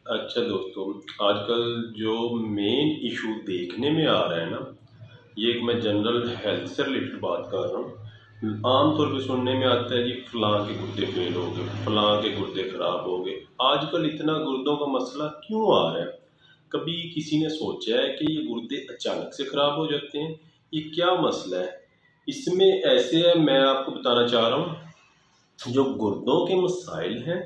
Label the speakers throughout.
Speaker 1: अच्छा दोस्तों, आजकल जो मेन इशू देखने में आ रहा है ना, ये एक मैं जनरल हेल्थ से रिलेटेड बात कर रहा हूँ। आम तौर पे सुनने में आता है जी फलां के गुर्दे फेल हो गए, फलां के गुर्दे खराब हो गए। आजकल इतना गुर्दों का मसला क्यों आ रहा है? कभी किसी ने सोचा है कि ये गुर्दे अचानक से खराब हो जाते हैं? ये क्या मसला है? इसमें ऐसे है, मैं आपको बताना चाह रहा हूँ, जो गुर्दों के मसाइल हैं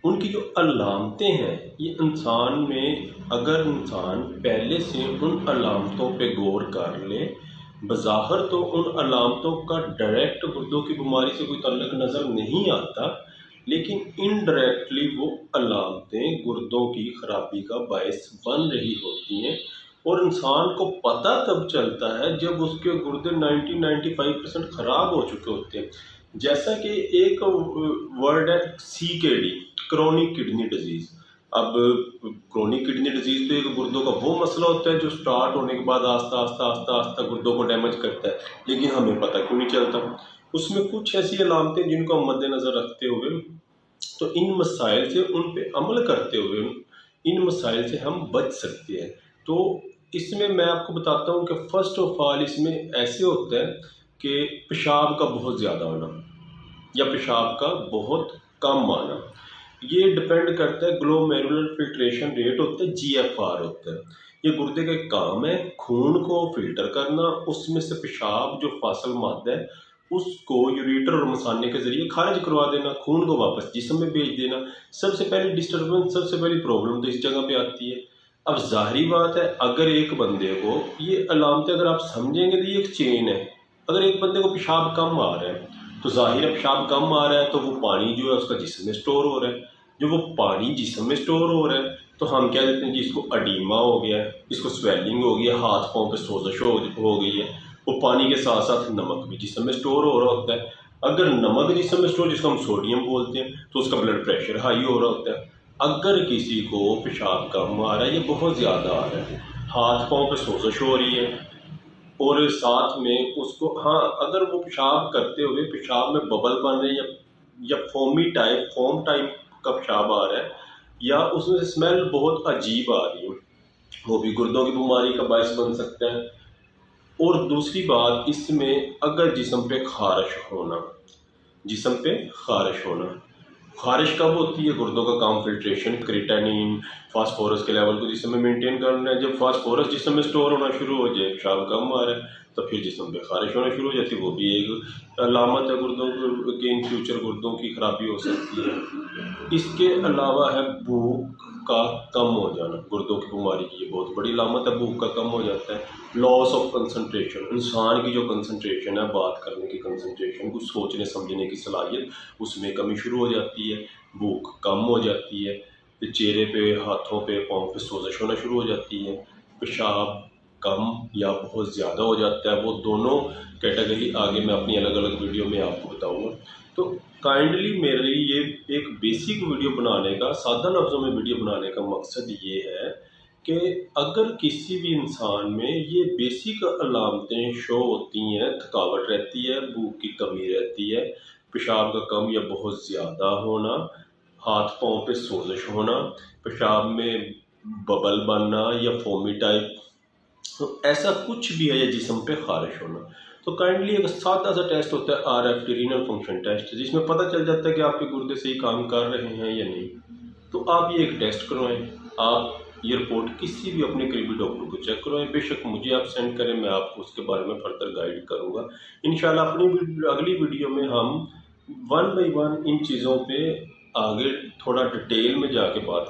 Speaker 1: उनकी जो अलामतें हैं, ये इंसान में अगर इंसान पहले से उन अलामतों पे गौर कर ले, बज़ाहिर तो उन अलामतों का डायरेक्ट गुर्दों की बीमारी से कोई ताल्लुक नज़र नहीं आता, लेकिन इनडायरेक्टली वो अलामतें गुर्दों की खराबी का बायस बन रही होती हैं। और इंसान को पता तब चलता है जब उसके गुर्दे 90-95% ख़राब हो चुके होते हैं। जैसा कि एक वर्ड है CKD, क्रोनिक किडनी डिजीज। अब क्रोनिक किडनी डिजीज तो एक गुर्दों का वो मसला होता है जो स्टार्ट होने के बाद आस्ता आस्ता आस्ता आस्ता गुर्दों को डैमेज करता है, लेकिन हमें पता क्यों नहीं चलता। उसमें कुछ ऐसी अलामतें जिनको हम मद्देनजर रखते हुए, तो इन मसाइल से उन पे अमल करते हुए इन मसाइल से हम बच सकते हैं। तो इसमें मैं आपको बताता हूँ कि फर्स्ट ऑफ ऑल इसमें ऐसे होता है कि पेशाब का बहुत ज़्यादा होना या पेशाब का बहुत कम आना। ये डिपेंड करता है, ग्लोमेरुलर फिल्ट्रेशन रेट होता है, GFR होता है। ये गुर्दे का एक काम है खून को फिल्टर करना, उसमें से पेशाब जो फासल मादा है उसको यूरेटर और मसाने के जरिए खारिज करवा देना, खून को वापस जिस्म में भेज देना। सबसे पहली डिस्टर्बेंस, सबसे पहली प्रॉब्लम तो इस जगह पे आती है। अब जाहिर बात है, अगर एक बंदे को ये अलामतें अगर आप समझेंगे तो ये एक चेन है। अगर एक बंदे को पेशाब कम आ रहा है तो जाहिर है पेशाब कम आ रहा है तो वो पानी जो है उसका जिस्म में स्टोर हो रहा है। जो वो पानी जिस्म में स्टोर हो रहा है तो हम कह देते हैं जी इसको अडीमा हो गया है, इसको स्वेलिंग हो गई है, हाथ पाँव पे सोजश हो गई है। वो पानी के साथ साथ नमक भी जिस्म में स्टोर हो रहा होता है। अगर नमक जिस्म में स्टोर, जिसको हम सोडियम बोलते हैं, तो उसका ब्लड प्रेशर हाई हो रहा होता है। अगर किसी को पेशाब कम आ रहा है या बहुत ज़्यादा आ रहा है, हाथ पाँव पे सोजश हो रही है, और साथ में उसको, हाँ, अगर वो पेशाब करते हुए पेशाब में बबल बन रहे हैं या फोम टाइप का पेशाब आ रहा है, या उसमें से स्मेल बहुत अजीब आ रही है, वो भी गुर्दों की बीमारी का बायस बन सकता है। और दूसरी बात, इसमें अगर जिस्म पे खारिश होना, खारिश कब होती है? गुर्दों का काम फिल्ट्रेशन, क्रिएटिनिन, फास्फोरस के लेवल को जिस्म में मेंटेन करना है। जब फास्फोरस जिस्म में स्टोर होना शुरू हो जाए, पेशाब कम आ रहा है, तो फिर जिस्म पे खारिश होना शुरू हो जाती है। वो भी एक अलामत है गुर्दों के इन फ्यूचर गुर्दों की खराबी हो सकती है। इसके अलावा है भूख का कम हो जाना, गुर्दों की बीमारी की ये बहुत बड़ी अलामत है, भूख का कम हो जाता है। लॉस ऑफ कंसंट्रेशन, इंसान की जो कंसंट्रेशन है, बात करने की कंसंट्रेशन, कुछ सोचने समझने की सलाहियत, उसमें कमी शुरू हो जाती है। भूख कम हो जाती है, चेहरे पे, हाथों पे, पाँव पे सोजश होना शुरू हो जाती है। पेशाब कम या बहुत ज़्यादा हो जाता है। वो दोनों कैटेगरी आगे मैं अपनी अलग अलग वीडियो में आपको बताऊंगा। तो काइंडली मेरे ये एक बेसिक वीडियो बनाने का, सादा लफ्ज़ों में वीडियो बनाने का मकसद ये है कि अगर किसी भी इंसान में ये बेसिक अलामतें शो होती हैं, थकावट रहती है, भूख की कमी रहती है, पेशाब का कम या बहुत ज़्यादा होना, हाथ पाँव पे सोजश होना, पेशाब में बबल बनना या फोमी टाइप, तो ऐसा कुछ भी है, या जिस्म पे खारिश होना, तो काइंडली एक सादा सा टेस्ट होता है RFT, रीनल फंक्शन टेस्ट, जिसमें पता चल जाता है कि आपके गुर्दे सही काम कर रहे हैं या नहीं। तो आप ये एक टेस्ट करवाएं। आप ये रिपोर्ट किसी भी अपने करीबी डॉक्टर को चेक करवाएं, बेशक मुझे आप सेंड करें, मैं आपको उसके बारे में फर्दर गाइड करूँगा। इंशाल्लाह अपनी अगली वीडियो में हम वन बाई वन इन चीज़ों पे आगे थोड़ा डिटेल में जाके बात